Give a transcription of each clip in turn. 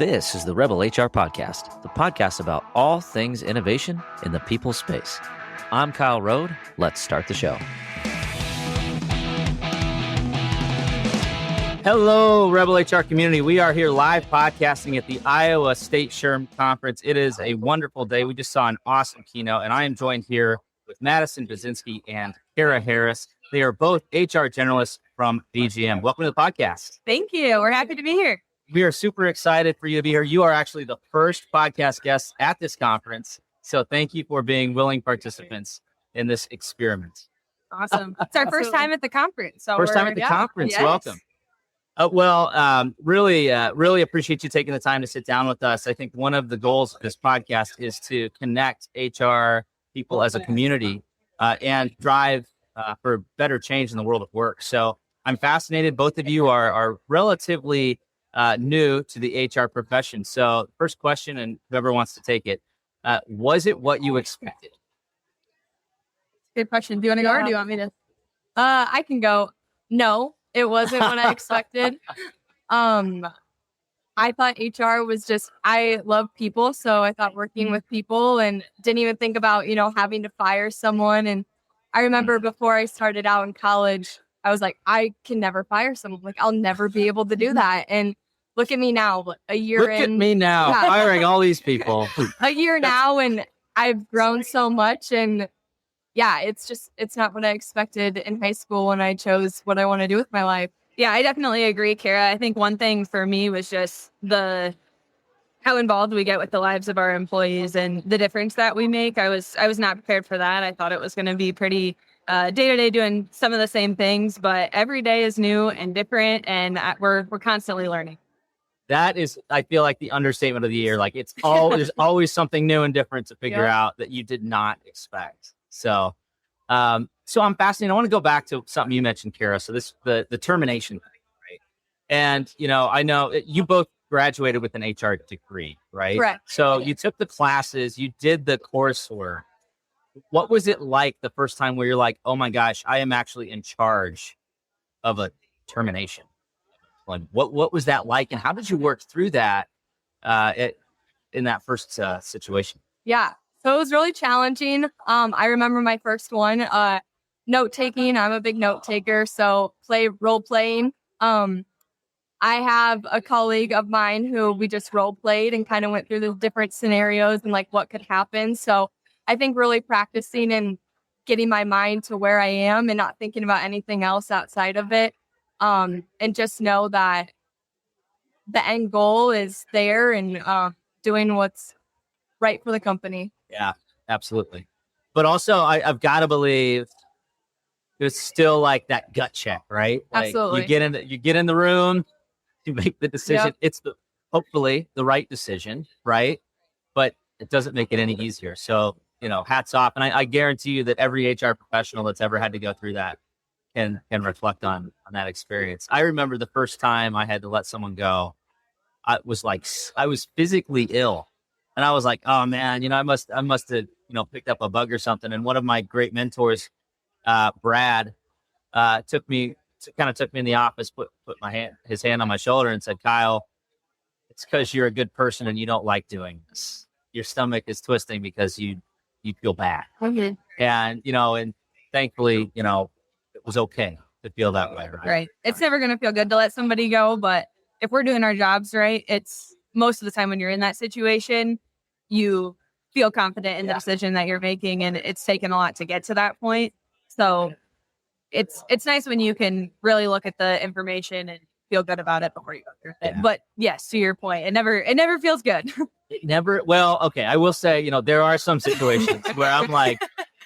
This is the Rebel HR Podcast, the podcast about all things innovation in the people space. I'm Kyle Rode. Let's start the show. Hello, Rebel HR community. We are here live podcasting at the Iowa State SHRM Conference. It is a wonderful day. We just saw an awesome keynote, and I am joined here with Madison Buzynski and Kara Harris. They are both HR generalists from BGM. Welcome to the podcast. Thank you. We're happy to be here. We are super excited for you to be here. You are actually the first podcast guest at this conference. So thank you for being willing participants in this experiment. Awesome. It's our first time at the conference. So first time at the conference. Yes. Welcome. Really appreciate you taking the time to sit down with us. I think one of the goals of this podcast is to connect HR people as a community and drive for better change in the world of work. So I'm fascinated. Both of you are relatively new to the HR profession. So first question, and whoever wants to take it, was it what you expected? Good question. Do you want to go or do you want me to? I can go. No, it wasn't what I expected. I thought HR was I love people. So I thought working with people and didn't even think about, having to fire someone. And I remember before I started out in college, I was like, I can never fire someone. Like, I'll never be able to do that. And look at me now, a year in. Look at me now, firing all these people. A year now, and I've grown so much. And yeah, it's not what I expected in high school when I chose what I want to do with my life. Yeah, I definitely agree, Kara. I think one thing for me was just how involved we get with the lives of our employees and the difference that we make. I was not prepared for that. I thought it was going to be pretty day-to-day doing some of the same things, but every day is new and different, and we're constantly learning. That is, I feel like, the understatement of the year. Like, it's there's always something new and different to figure out that you did not expect. So I'm fascinated. I want to go back to something you mentioned, Kara. So the termination thing, right? And, I know you both graduated with an HR degree, right? Correct. So you took the classes, you did the coursework. What was it like the first time where you're like, oh my gosh, I am actually in charge of a termination? Like, what was that like, and how did you work through that in that first situation? Yeah, so it was really challenging. I remember my first one, note taking. I'm a big note taker, so role playing. I have a colleague of mine who we just role played and kind of went through the different scenarios and like what could happen. So I think really practicing and getting my mind to where I am and not thinking about anything else outside of it. And just know that the end goal is there and doing what's right for the company. Yeah, absolutely. But also, I've got to believe there's still like that gut check, right? Like, absolutely. You get in the room, you make the decision. Yep. It's hopefully the right decision, right? But it doesn't make it any easier. So, hats off. And I guarantee you that every HR professional that's ever had to go through that can reflect on that experience. I remember the first time I had to let someone go, I was physically ill. And I was like, oh man, I must have, picked up a bug or something. And one of my great mentors, Brad, took me in the office, put his hand on my shoulder and said, Kyle, it's because you're a good person and you don't like doing this. Your stomach is twisting because you feel bad. Mm-hmm. And, and thankfully, it was okay to feel that way. Right. It's never going to feel good to let somebody go, but if we're doing our jobs right, it's most of the time when you're in that situation, you feel confident in the decision that you're making, and it's taken a lot to get to that point. So it's nice when you can really look at the information and feel good about it before you go through it. But yes, to your point, it never feels good. It never. Well, okay. I will say, there are some situations where I'm like,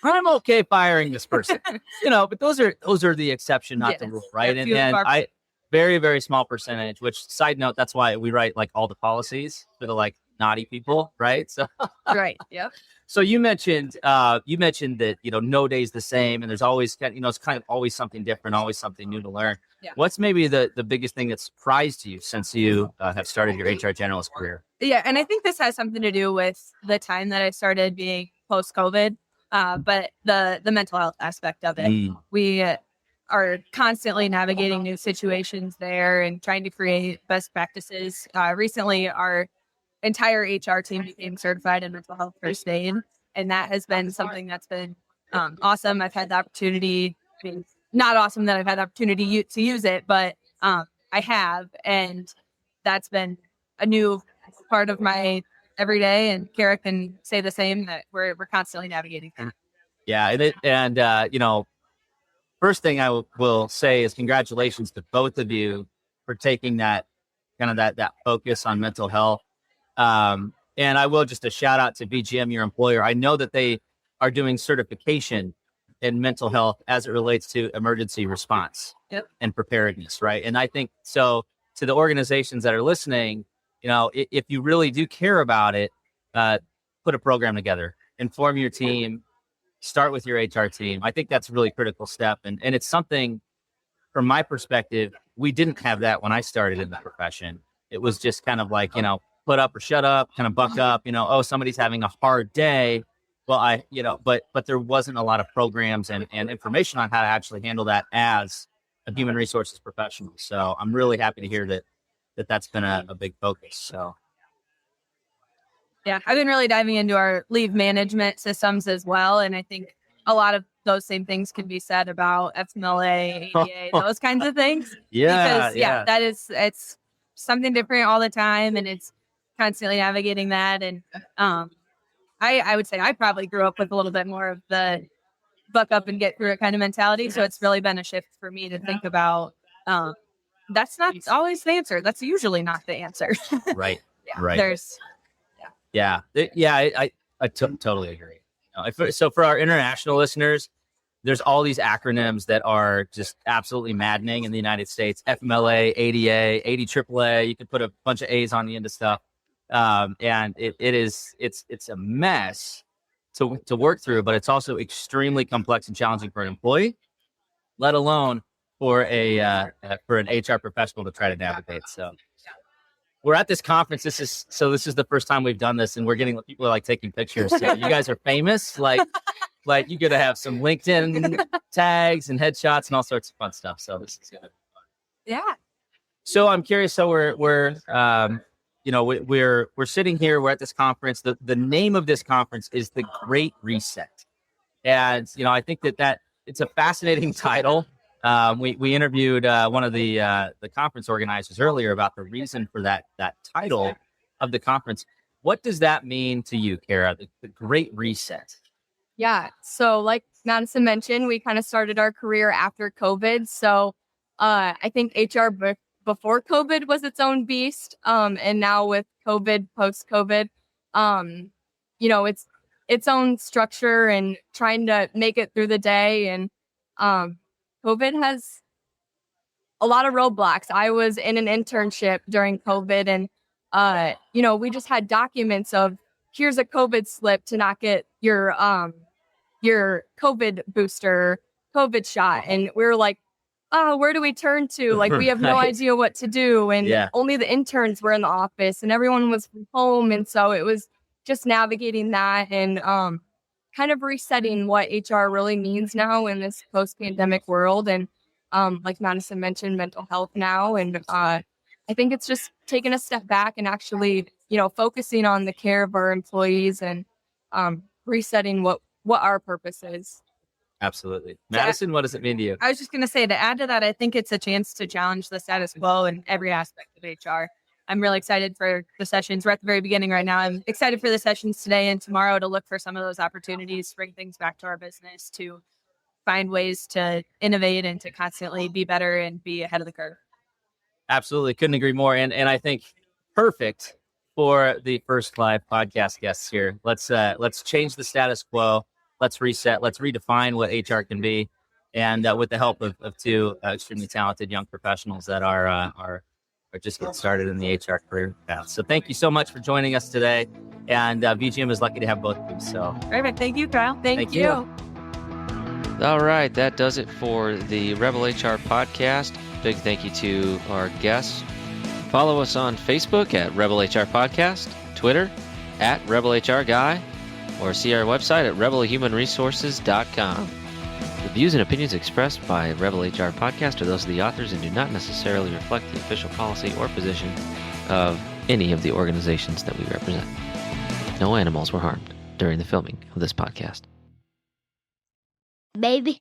I'm okay firing this person, but those are the exception, not the rule, right? And I very, very small percentage, which, side note, that's why we write like all the policies for the like naughty people, right? So right. Yep. So you mentioned that, no day's the same, and there's always, it's kind of always something different, always something new to learn. Yeah. What's maybe the biggest thing that surprised you since you have started your HR generalist career? Yeah. And I think this has something to do with the time that I started being post-COVID, but the mental health aspect of it. are constantly navigating new situations there and trying to create best practices. Recently, our entire HR team became certified in mental health first aid, and that has been something that's been awesome. I've had the opportunity, not awesome that I've had the opportunity to use it, but I have, and that's been a new part of my every day, and Kara can say the same, that we're constantly navigating that. Yeah. First thing I will say is congratulations to both of you for taking that focus on mental health. And I will just a shout out to VGM, your employer. I know that they are doing certification in mental health as it relates to emergency response and preparedness. Right. And I think so to the organizations that are listening, if you really do care about it, put a program together, inform your team, start with your HR team. I think that's a really critical step. And it's something from my perspective, we didn't have that when I started in the profession. It was just kind of like, put up or shut up, kind of buck up, oh, somebody's having a hard day. Well, but there wasn't a lot of programs and information on how to actually handle that as a human resources professional. So I'm really happy to hear that's been a big focus. So. Yeah, I've been really diving into our leave management systems as well. And I think a lot of those same things can be said about FMLA, ADA, those kinds of things. Yeah. Because, it's something different all the time, and it's constantly navigating that. And I would say I probably grew up with a little bit more of the buck up and get through it kind of mentality. So it's really been a shift for me to think about that's not always the answer. That's usually not the answer. Right. Yeah, right. I totally agree. So for our international listeners, there's all these acronyms that are just absolutely maddening in the United States. FMLA, ADA, ADAAA. You can put a bunch of A's on the end of stuff. And it's a mess to work through, but it's also extremely complex and challenging for an employee, let alone for an HR professional to try to navigate. So we're at this conference. This is the first time we've done this, and we're getting people are like taking pictures. So you guys are famous. Like you got to have some LinkedIn tags and headshots and all sorts of fun stuff. So this is good. Yeah. So I'm curious. So we're sitting here. We're at this conference. The name of this conference is the Great Reset, and I think that it's a fascinating title. We interviewed one of the conference organizers earlier about the reason for that title of the conference. What does that mean to you, Kara? The Great Reset. Yeah. So like Madison mentioned, we kind of started our career after COVID. So I think HR before COVID was its own beast. And now with COVID, post-COVID, it's its own structure and trying to make it through the day. And COVID has a lot of roadblocks. I was in an internship during COVID, and we just had documents of here's a COVID slip to not get your COVID booster, COVID shot, and we were like, oh, where do we turn to? Like we have no idea what to do, and only the interns were in the office, and everyone was from home, and so it was just navigating that and kind of resetting what HR really means now in this post-pandemic world. And like Madison mentioned, mental health now. And I think it's just taking a step back and actually, focusing on the care of our employees and resetting what our purpose is. Absolutely. Madison, what does it mean to you? I was just going to say, to add to that, I think it's a chance to challenge the status quo in every aspect of HR. I'm really excited for the sessions. We're at the very beginning right now. I'm excited for the sessions today and tomorrow to look for some of those opportunities, bring things back to our business, to find ways to innovate and to constantly be better and be ahead of the curve. Absolutely. Couldn't agree more. And I think perfect for the first live podcast guests here. Let's change the status quo. Let's reset. Let's redefine what HR can be. And with the help of two extremely talented young professionals that are just getting started in the HR career path. So thank you so much for joining us today. And VGM is lucky to have both of you. So perfect. Thank you, Kyle. Thank you. All right. That does it for the Rebel HR podcast. Big thank you to our guests. Follow us on Facebook at Rebel HR Podcast, Twitter at Rebel HR Guy, or see our website at rebelhumanresources.com. Views and opinions expressed by Rebel HR Podcast are those of the authors and do not necessarily reflect the official policy or position of any of the organizations that we represent. No animals were harmed during the filming of this podcast. Baby.